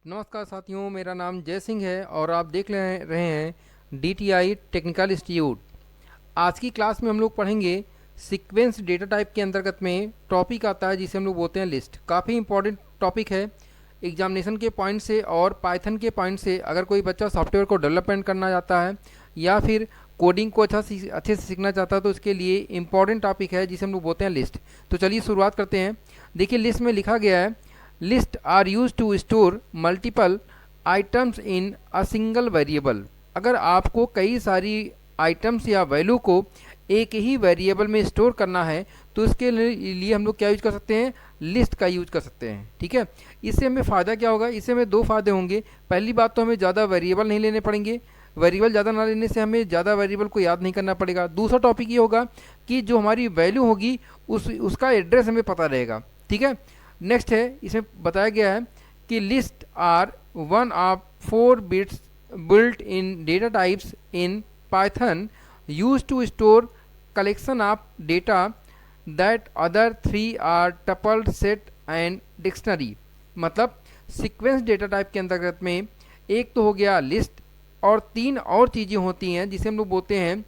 नमस्कार साथियों, मेरा नाम जय सिंह है और आप देख रहे हैं DTI टेक्निकल इंस्टीट्यूट। आज की क्लास में हम लोग पढ़ेंगे सीक्वेंस डेटा टाइप के अंतर्गत में टॉपिक आता है जिसे हम लोग बोलते हैं लिस्ट। काफ़ी इंपॉर्टेंट टॉपिक है एग्जामिनेशन के पॉइंट से और पाइथन के पॉइंट से। अगर कोई बच्चा सॉफ्टवेयर को डेवलपमेंट करना चाहता है या फिर कोडिंग को अच्छे से सीखना चाहता है तो उसके लिए इंपॉर्टेंट टॉपिक है जिसे हम लोग बोलते हैं लिस्ट। तो चलिए शुरुआत करते हैं। देखिए, लिस्ट में लिखा गया है list are use to store multiple items in a single variable. अगर आपको कई सारी आइटम्स या वैल्यू को एक ही वेरिएबल में स्टोर करना है तो उसके लिए हम लोग क्या यूज कर सकते हैं, लिस्ट का यूज कर सकते हैं। ठीक है, इससे हमें फ़ायदा क्या होगा, इससे हमें दो फायदे होंगे। पहली बात तो हमें ज़्यादा वेरिएबल नहीं लेने पड़ेंगे, वेरिएबल ज़्यादा ना लेने से हमें ज़्यादा वेरिएबल को याद नहीं करना पड़ेगा। दूसरा टॉपिक ये होगा कि जो हमारी वैल्यू होगी उसका एड्रेस हमें पता रहेगा। ठीक है, नेक्स्ट है, इसमें बताया गया है कि list are one of 4 bits built in data types in Python used to store collection of data that other 3 are tuple, set and dictionary। मतलब सीक्वेंस डेटा टाइप के अंतर्गत में एक तो हो गया लिस्ट और 3 और चीज़ें होती हैं जिसे हम लोग बोलते हैं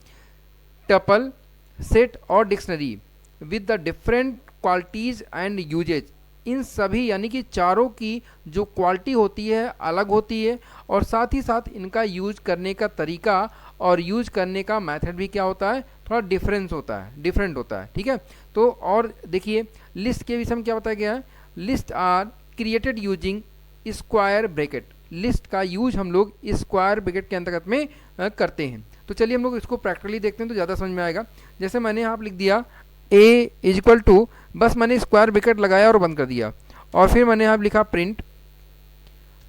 टपल, सेट और dictionary with the different qualities and uses. इन सभी यानी कि चारों की जो क्वालिटी होती है अलग होती है और साथ ही साथ इनका यूज करने का तरीका और यूज करने का मेथड भी क्या होता है, थोड़ा डिफरेंट होता है। ठीक है, तो और देखिए लिस्ट के विषय में क्या बताया गया है, list are created using square bracket. List का यूज हम लोग स्क्वायर ब्रैकेट के अंतर्गत में करते हैं। तो चलिए हम लोग इसको प्रैक्टिकली देखते हैं तो ज़्यादा समझ में आएगा। जैसे मैंने यहाँ पर लिख दिया ए इज इक्वल टू, बस मैंने स्क्वायर ब्रैकेट लगाया और बंद कर दिया और फिर मैंने यहाँ लिखा प्रिंट।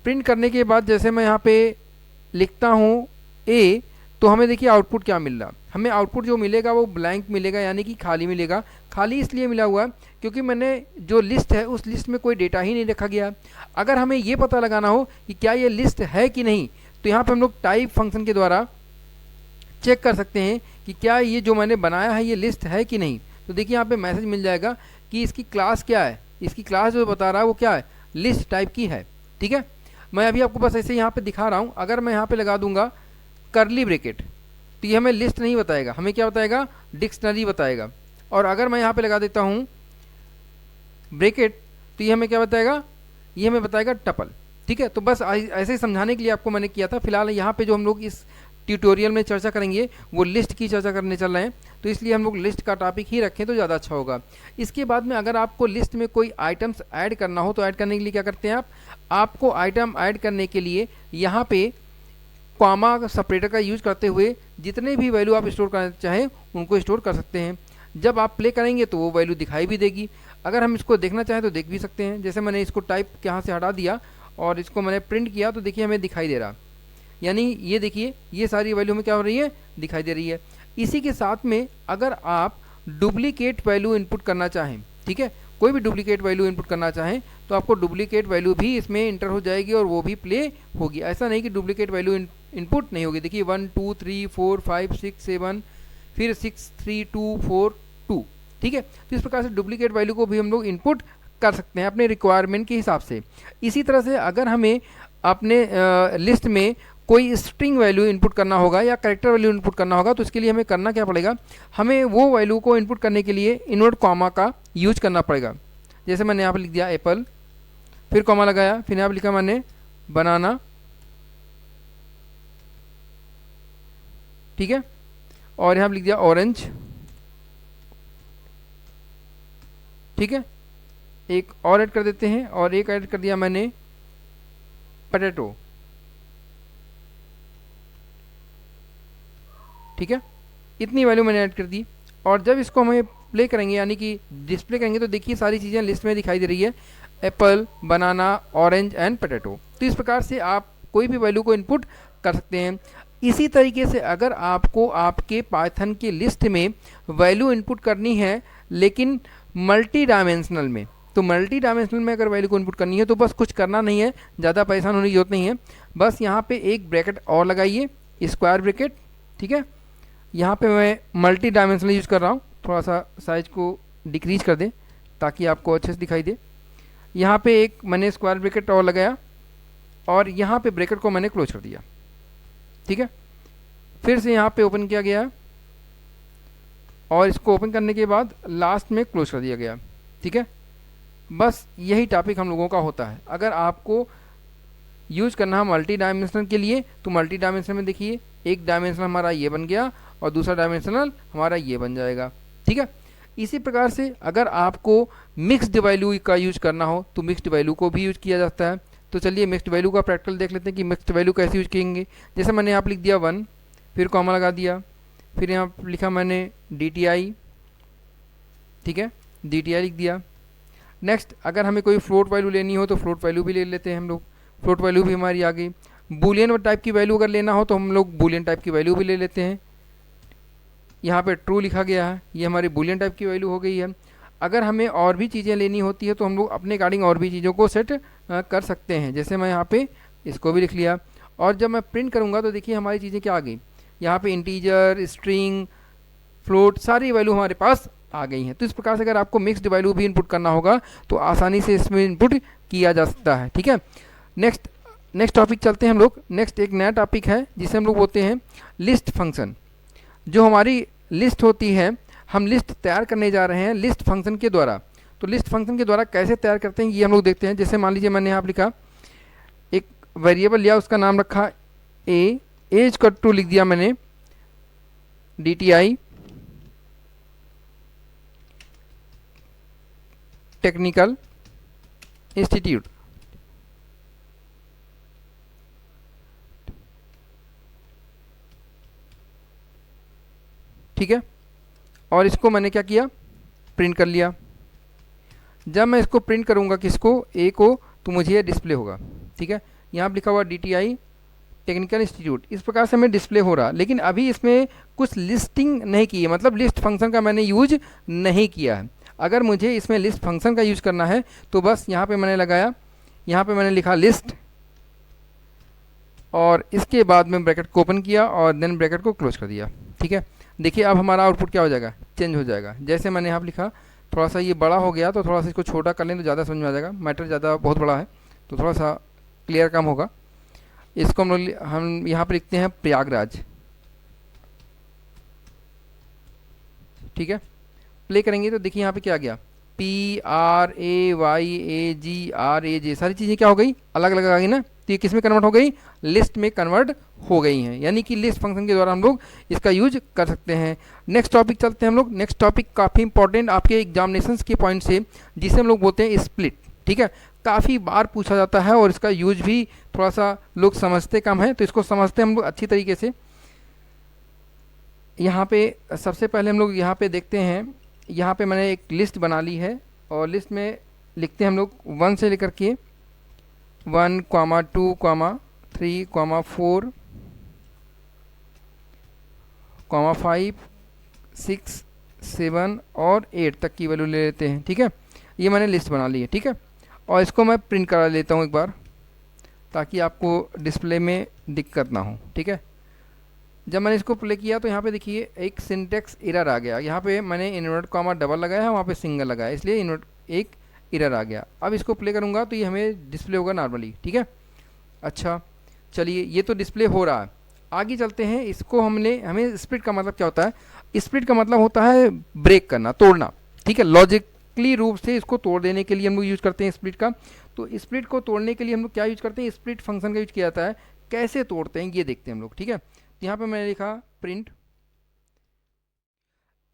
प्रिंट करने के बाद जैसे मैं यहाँ पे लिखता हूँ ए, तो हमें देखिए आउटपुट क्या मिल रहा। हमें आउटपुट जो मिलेगा वो ब्लैंक मिलेगा यानी कि खाली मिलेगा। खाली इसलिए मिला हुआ है क्योंकि मैंने जो लिस्ट है उस लिस्ट में कोई डेटा ही नहीं रखा गया। अगर हमें ये पता लगाना हो कि क्या ये लिस्ट है कि नहीं तो यहाँ पर हम लोग टाइप फंक्शन के द्वारा चेक कर सकते हैं कि क्या ये जो मैंने बनाया है ये लिस्ट है कि नहीं। तो देखिए यहाँ पे मैसेज मिल जाएगा कि इसकी क्लास क्या है, इसकी क्लास जो बता रहा है वो क्या है, लिस्ट टाइप की है। ठीक है, मैं अभी आपको बस ऐसे यहाँ पे दिखा रहा हूँ। अगर मैं यहाँ पे लगा दूंगा करली ब्रैकेट तो ये हमें लिस्ट नहीं बताएगा, हमें क्या बताएगा, डिक्शनरी बताएगा। और अगर मैं यहाँ पे लगा देता हूँ ब्रैकेट तो ये हमें क्या बताएगा, ये हमें बताएगा टपल। ठीक है, तो बस ऐसे ही समझाने के लिए आपको मैंने किया था। फिलहाल यहाँ पे जो हम लोग इस ट्यूटोरियल में चर्चा करेंगे वो लिस्ट की चर्चा करने चल रहे हैं, तो इसलिए हम लोग लिस्ट का टॉपिक ही रखें तो ज़्यादा अच्छा होगा। इसके बाद में अगर आपको लिस्ट में कोई आइटम्स ऐड करना हो तो ऐड करने के लिए क्या करते हैं आपको आइटम ऐड करने के लिए यहाँ पे कॉमा सेपरेटर का यूज करते हुए जितने भी वैल्यू आप स्टोर करना चाहें उनको स्टोर कर सकते हैं। जब आप प्ले करेंगे तो वो वैल्यू दिखाई भी देगी। अगर हम इसको देखना चाहें तो देख भी सकते हैं। जैसे मैंने इसको टाइप यहाँ से हटा दिया और इसको मैंने प्रिंट किया तो देखिए हमें दिखाई दे रहा, यानी ये देखिए ये सारी वैल्यू में क्या हो रही है, दिखाई दे रही है। इसी के साथ में अगर आप डुप्लीकेट वैल्यू इनपुट करना चाहें, ठीक है, कोई भी डुप्लीकेट वैल्यू इनपुट करना चाहें तो आपको डुप्लीकेट वैल्यू भी इसमें इंटर हो जाएगी और वो भी प्ले होगी। ऐसा नहीं कि डुप्लीकेट वैल्यू इनपुट नहीं होगी। देखिए 1 2 3 4 5 6 7 फिर 6 3 2 4 2। ठीक है, तो इस प्रकार से डुप्लीकेट वैल्यू को भी हम लोग इनपुट कर सकते हैं अपने रिक्वायरमेंट के हिसाब से। इसी तरह से अगर हमें अपने लिस्ट में कोई स्ट्रिंग वैल्यू इनपुट करना होगा या कैरेक्टर वैल्यू इनपुट करना होगा तो इसके लिए हमें करना क्या पड़ेगा, हमें वो वैल्यू को इनपुट करने के लिए इनवर्ट कॉमा का यूज करना पड़ेगा। जैसे मैंने यहाँ पर लिख दिया एप्पल, फिर कॉमा लगाया, फिर यहाँ पर लिखा मैंने बनाना। ठीक है, और यहाँ पर लिख दिया ऑरेंज। ठीक है, एक और ऐड कर देते हैं और एक ऐड कर दिया मैंने पोटैटो। ठीक है, इतनी वैल्यू मैंने ऐड कर दी और जब इसको हमें प्ले करेंगे यानी कि डिस्प्ले करेंगे तो देखिए सारी चीज़ें लिस्ट में दिखाई दे रही है, Apple, banana, orange and potato. तो इस प्रकार से आप कोई भी वैल्यू को इनपुट कर सकते हैं। इसी तरीके से अगर आपको आपके पाइथन की लिस्ट में वैल्यू इनपुट करनी है लेकिन मल्टी डायमेंशनल में, तो मल्टी डायमेंशनल में अगर वैल्यू को इनपुट करनी है तो बस कुछ करना नहीं है, ज़्यादा परेशान होने की जरूरत नहीं है। बस यहाँ पे एक ब्रैकेट और लगाइए, स्क्वायर ब्रैकेट। ठीक है, यहाँ पे मैं मल्टी डायमेंशनल यूज़ कर रहा हूँ, थोड़ा सा साइज को डिक्रीज कर दें ताकि आपको अच्छे से दिखाई दे। यहाँ पे एक मैंने स्क्वायर ब्रैकेट और लगाया और यहाँ पे ब्रैकेट को मैंने क्लोज कर दिया, ठीक है। फिर से यहाँ पे ओपन किया गया और इसको ओपन करने के बाद लास्ट में क्लोज कर दिया गया, ठीक है। बस यही टॉपिक हम लोगों का होता है। अगर आपको यूज करना है मल्टी डायमेंशनल के लिए तो मल्टी डायमेंशनल में देखिए, एक डायमेंशनल हमारा ये बन गया और दूसरा डायमेंशनल हमारा ये बन जाएगा, ठीक है। इसी प्रकार से अगर आपको मिक्स्ड वैल्यू का यूज करना हो तो मिक्स्ड वैल्यू को भी यूज किया जाता है। तो चलिए मिक्स्ड वैल्यू का प्रैक्टिकल देख लेते हैं कि मिक्स्ड वैल्यू कैसे यूज करेंगे। जैसे मैंने यहाँ पर लिख दिया 1, फिर कॉमा लगा दिया, फिर यहाँ लिखा मैंने DTI, ठीक है, DTI लिख दिया। नेक्स्ट अगर हमें कोई फ्लोट वैल्यू लेनी हो तो फ्लोट वैल्यू भी ले लेते हैं हम लोग, फ्लोट वैल्यू भी हमारी आ गई। बूलियन टाइप की वैल्यू अगर लेना हो तो हम लोग बूलियन टाइप की वैल्यू भी ले लेते हैं। यहाँ पे ट्रू लिखा गया है, ये हमारी बूलियन टाइप की वैल्यू हो गई है। अगर हमें और भी चीज़ें लेनी होती है तो हम लोग अपने अकॉर्डिंग और भी चीज़ों को सेट कर सकते हैं। जैसे मैं यहाँ पे इसको भी लिख लिया और जब मैं प्रिंट करूँगा तो देखिए हमारी चीज़ें क्या आ गई, यहाँ पे इंटीजर, स्ट्रिंग, फ्लोट सारी वैल्यू हमारे पास आ गई हैं। तो इस प्रकार से अगर आपको मिक्स्ड वैल्यू भी इनपुट करना होगा तो आसानी से इसमें इनपुट किया जा सकता है, ठीक है। नेक्स्ट टॉपिक चलते हैं हम लोग। नेक्स्ट एक नया टॉपिक है जिसे हम लोग बोलते हैं लिस्ट फंक्शन। जो हमारी लिस्ट होती है, हम लिस्ट तैयार करने जा रहे हैं लिस्ट फंक्शन के द्वारा। तो लिस्ट फंक्शन के द्वारा कैसे तैयार करते हैं ये हम लोग देखते हैं। जैसे मान लीजिए मैंने यहाँ लिखा, एक वेरिएबल लिया, उसका नाम रखा एज का टू लिख दिया मैंने DTI टेक्निकल इंस्टीट्यूट, ठीक है। और इसको मैंने क्या किया, प्रिंट कर लिया। जब मैं इसको प्रिंट करूंगा किसको, ए को, तो मुझे ये डिस्प्ले होगा, ठीक है। यहाँ लिखा हुआ DTI टेक्निकल इंस्टीट्यूट, इस प्रकार से हमें डिस्प्ले हो रहा। लेकिन अभी इसमें कुछ लिस्टिंग नहीं की है, मतलब लिस्ट फंक्शन का मैंने यूज नहीं किया है। अगर मुझे इसमें लिस्ट फंक्शन का यूज करना है तो बस यहाँ पे मैंने लगाया, यहाँ पे मैंने लिखा लिस्ट और इसके बाद में ब्रैकेट को ओपन किया और देन ब्रैकेट को क्लोज कर दिया, ठीक है। देखिए अब हमारा आउटपुट क्या हो जाएगा, चेंज हो जाएगा। जैसे मैंने यहाँ लिखा, थोड़ा सा ये बड़ा हो गया तो थोड़ा सा इसको छोटा कर लें तो ज़्यादा समझ में आ जाएगा। मैटर ज़्यादा बहुत बड़ा है तो थोड़ा सा क्लियर कम होगा। इसको हम यहाँ पर लिखते हैं प्रयागराज, ठीक है। प्ले करेंगे तो देखिए यहाँ पे क्या आ गया, PRAYAGRAJ, सारी चीज़ें क्या हो गई, अलग अलग आ गई ना। तो ये किस में कन्वर्ट हो गई, लिस्ट में कन्वर्ट हो गई हैं। यानी कि लिस्ट फंक्शन के द्वारा हम लोग इसका यूज कर सकते हैं। नेक्स्ट टॉपिक चलते हैं हम लोग। नेक्स्ट टॉपिक काफ़ी इंपॉर्टेंट आपके एग्जामिनेशंस के पॉइंट से, जिसे हम लोग बोलते हैं स्प्लिट, ठीक है। काफ़ी बार पूछा जाता है और इसका यूज भी थोड़ा सा लोग समझते कम है, तो इसको समझते हम लोग अच्छी तरीके से। यहाँ पे सबसे पहले हम लोग यहाँ पे देखते हैं, यहाँ पे मैंने एक लिस्ट बना ली है और लिस्ट में लिखते हैं हम लोग 1 से लेकर के 1, 2, 3, 4, 5, 6, 7 और 8 तक की वैल्यू ले लेते हैं, ठीक है। ये मैंने लिस्ट बना ली है, ठीक है। और इसको मैं प्रिंट करा लेता हूँ एक बार, ताकि आपको डिस्प्ले में दिक्कत ना हो, ठीक है। जब मैंने इसको प्ले किया तो यहाँ पे देखिए एक सिंटेक्स एरर आ गया। यहाँ पे मैंने इन्वर्ट कॉमा डबल लगाया है, वहाँ पे सिंगल लगाया, इसलिए एक एरर आ गया। अब इसको प्ले करूँगा तो ये हमें डिस्प्ले होगा नॉर्मली, ठीक है। अच्छा चलिए, ये तो डिस्प्ले हो रहा है। आगे चलते हैं। इसको हमें स्प्लिट का मतलब क्या होता है, स्प्लिट का मतलब होता है ब्रेक करना, तोड़ना, ठीक है। लॉजिकली रूप से इसको तोड़ देने के लिए हम लोग यूज़ करते हैं स्प्लिट का। तो स्प्लिट को तोड़ने के लिए हम लोग क्या यूज करते हैं, स्प्लिट फंक्शन का यूज किया जाता है। कैसे तोड़ते हैं ये देखते हैं हम लोग, ठीक है। यहाँ पे मैंने लिखा प्रिंट,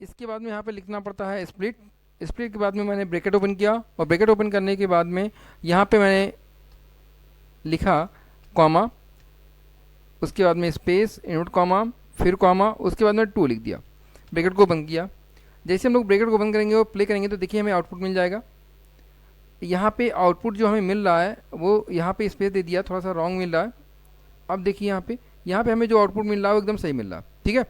इसके बाद में यहाँ पे लिखना पड़ता है स्प्लिट। स्प्लिट के बाद में मैंने ब्रैकेट ओपन किया और ब्रैकेट ओपन करने के बाद में यहाँ पे मैंने लिखा कॉमा, उसके बाद में स्पेस, इनवर्ट कॉमा, फिर कॉमा, उसके बाद में 2 लिख दिया, ब्रैकेट को बंद किया। जैसे हम लोग ब्रैकेट को बंद करेंगे और प्ले करेंगे तो देखिए हमें आउटपुट मिल जाएगा। यहाँ पे आउटपुट जो हमें मिल रहा है वो यहाँ पे स्पेस दे दिया, थोड़ा सा रॉन्ग मिल रहा है। अब देखिए यहाँ पे हमें जो आउटपुट मिल रहा है वो एकदम सही मिल रहा है, ठीक है।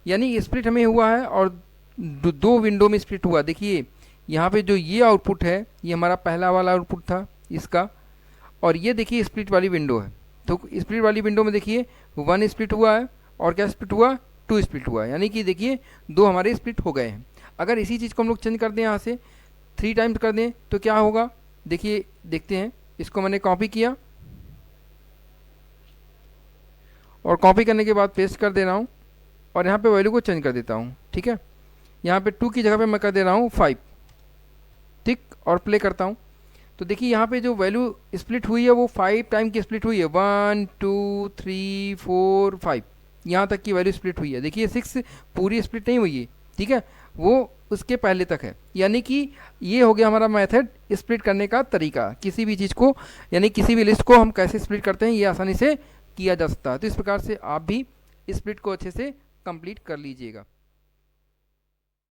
यानी स्प्लिट हमें हुआ है और 2 विंडो में स्प्लिट हुआ। देखिए यहाँ पे जो ये आउटपुट है ये हमारा पहला वाला आउटपुट था इसका, और ये देखिए स्प्लिट वाली विंडो है। तो स्प्लिट वाली विंडो में देखिए 1 स्प्लिट हुआ है और क्या स्प्लिट हुआ, 2 स्प्लिट हुआ है। यानी कि देखिए 2 हमारे स्प्लिट हो गए हैं। अगर इसी चीज़ को हम लोग चेंज कर दें, यहाँ से 3 टाइम्स कर दें तो क्या होगा, देखिए देखते हैं। इसको मैंने कॉपी किया और कॉपी करने के बाद पेस्ट कर दे रहा हूँ और यहाँ पे वैल्यू को चेंज कर देता हूँ। ठीक है, यहाँ पे 2 की जगह पे मैं कर दे रहा हूँ 5। ठीक, और प्ले करता हूँ तो देखिए यहाँ पे जो वैल्यू स्प्लिट हुई है वो 5 टाइम की स्प्लिट हुई है, 1 2 3 4 5 यहाँ तक की वैल्यू स्प्लिट हुई है। देखिए 6 पूरी स्प्लिट नहीं हुई है, ठीक है, वो उसके पहले तक है। यानी कि ये हो गया हमारा मेथड स्प्लिट करने का तरीका। किसी भी चीज़ को यानी किसी भी लिस्ट को हम कैसे स्प्लिट करते हैं ये आसानी से किया जा सकता है। तो इस प्रकार से आप भी स्प्लिट को अच्छे से कंप्लीट कर लीजिएगा।